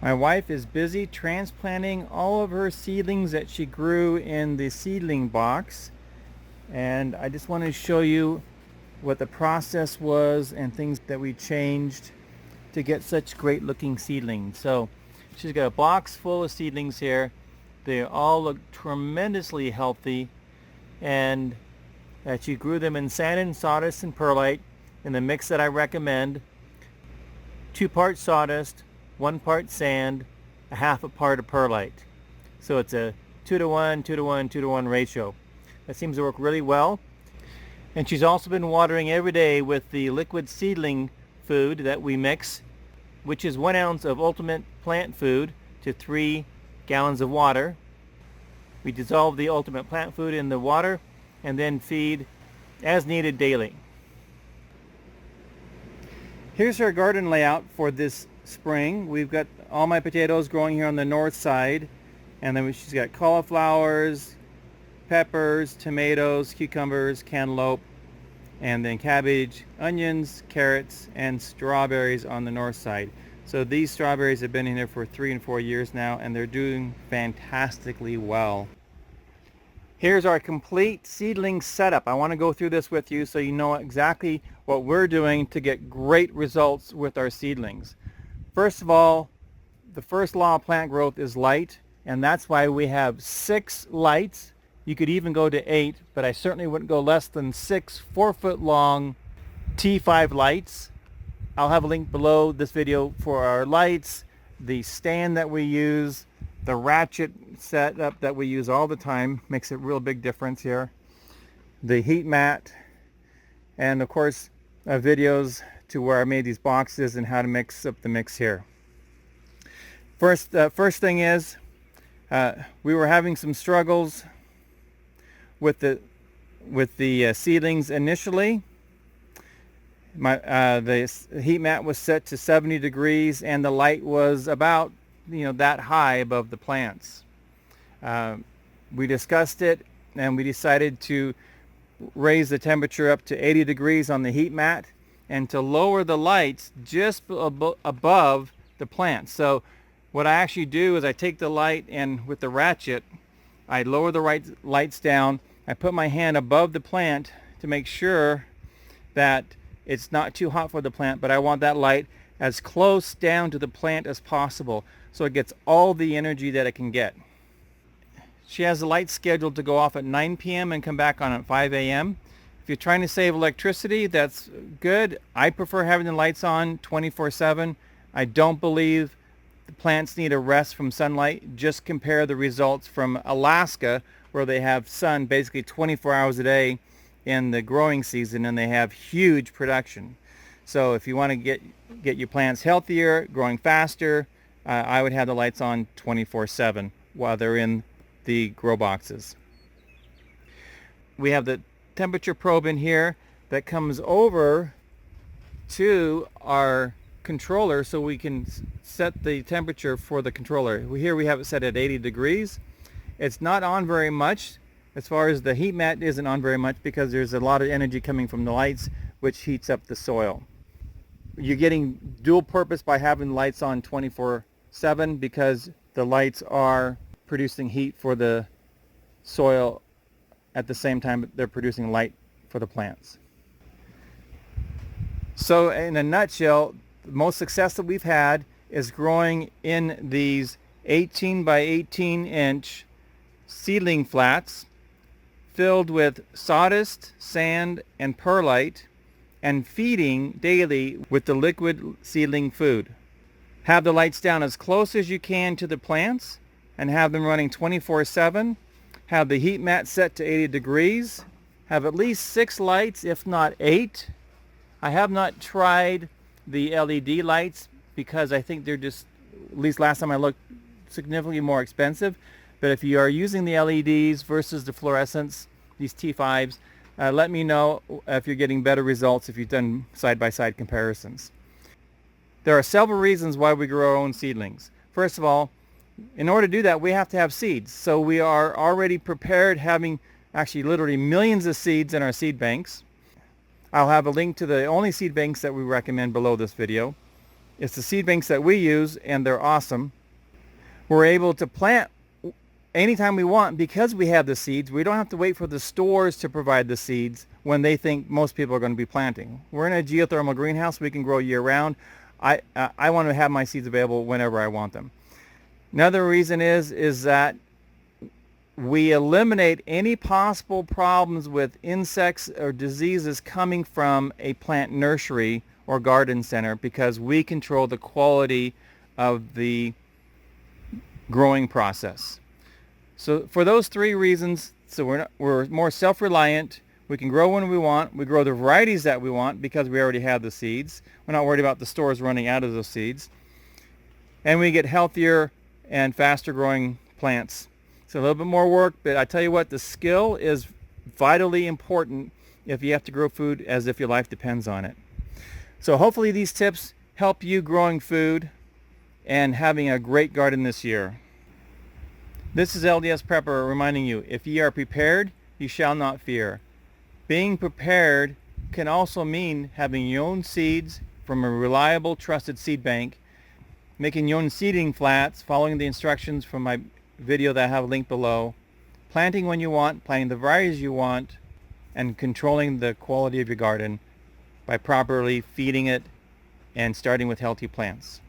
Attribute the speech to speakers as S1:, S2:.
S1: My wife is busy transplanting all of her seedlings that she grew in the seedling box, and I just want to show you what the process was and things that we changed to get such great looking seedlings. So she's got a box full of seedlings here. They all look tremendously healthy, and she grew them in sand and sawdust and perlite in the mix that I recommend. 2 parts sawdust, 1 part sand, a half a part of perlite. So it's a 2-to-1, 2-to-1, 2-to-1 ratio. That seems to work really well. And she's also been watering every day with the liquid seedling food that we mix, which is 1 ounce of ultimate plant food to 3 gallons of water. We dissolve the ultimate plant food in the water and then feed as needed daily. Here's our garden layout for this spring. We've got all my potatoes growing here on the north side, and then she's got cauliflowers, peppers, tomatoes, cucumbers, cantaloupe, and then cabbage, onions, carrots, and strawberries on the north side. So these strawberries have been in here for 3 and 4 years now, and they're doing fantastically well. Here's our complete seedling setup. I want to go through this with you so you know exactly what we're doing to get great results with our seedlings. First of all, the first law of plant growth is light, and that's why we have 6 lights. You could even go to 8, but I certainly wouldn't go less than 6 4-foot long T5 lights. I'll have a link below this video for our lights, the stand that we use, the ratchet setup that we use all the time, makes a real big difference here, the heat mat, and of course videos to where I made these boxes and how to mix up the mix here. First thing is we were having some struggles with the seedlings initially. The heat mat was set to 70 degrees and the light was about that high above the plants. We discussed it and we decided to raise the temperature up to 80 degrees on the heat mat and to lower the lights just above the plants. So what I actually do is I take the light and with the ratchet I lower the lights down. I put my hand above the plant to make sure that it's not too hot for the plant, but I want that light as close down to the plant as possible so it gets all the energy that it can get. She has the lights scheduled to go off at 9 p.m. and come back on at 5 a.m. If you're trying to save electricity, that's good. I prefer having the lights on 24/7. I don't believe the plants need a rest from sunlight. Just compare the results from Alaska, where they have sun basically 24 hours a day in the growing season and they have huge production. So if you want to get your plants healthier, growing faster, I would have the lights on 24/7 while they're in the grow boxes. We have the temperature probe in here that comes over to our controller so we can set the temperature for the controller. Here we have it set at 80 degrees. It's not on very much. As far as the heat mat isn't on very much because there's a lot of energy coming from the lights which heats up the soil. You're getting dual purpose by having lights on 24/7 because the lights are producing heat for the soil at the same time they're producing light for the plants. So in a nutshell, the most success that we've had is growing in these 18 by 18 inch seedling flats filled with sawdust, sand, and perlite, and feeding daily with the liquid seedling food. Have the lights down as close as you can to the plants and have them running 24/7. Have the heat mat set to 80 degrees. Have at least 6 lights, if not 8. I have not tried the LED lights because I think they're just, at least last time I looked, significantly more expensive. But if you are using the LEDs versus the fluorescents, these T5s, let me know if you're getting better results if you've done side-by-side comparisons. There are several reasons why we grow our own seedlings. First of all, in order to do that, we have to have seeds. So we are already prepared, having actually literally millions of seeds in our seed banks. I'll have a link to the only seed banks that we recommend below this video. It's the seed banks that we use, and they're awesome. We're able to plant anytime we want because we have the seeds. We don't have to wait for the stores to provide the seeds when they think most people are going to be planting. We're in a geothermal greenhouse. We can grow year round. I want to have my seeds available whenever I want them. Another reason is that we eliminate any possible problems with insects or diseases coming from a plant nursery or garden center because we control the quality of the growing process. So for those three reasons, we're more self-reliant. We can grow when we want. We grow the varieties that we want because we already have the seeds. We're not worried about the stores running out of those seeds. And we get healthier and faster growing plants. It's a little bit more work, but I tell you what, the skill is vitally important if you have to grow food as if your life depends on it. So hopefully these tips help you growing food and having a great garden this year. This is LDSPrepper reminding you, if ye are prepared, you shall not fear. Being prepared can also mean having your own seeds from a reliable, trusted seed bank, making your own seeding flats, following the instructions from my video that I have linked below, planting when you want, planting the varieties you want, and controlling the quality of your garden by properly feeding it and starting with healthy plants.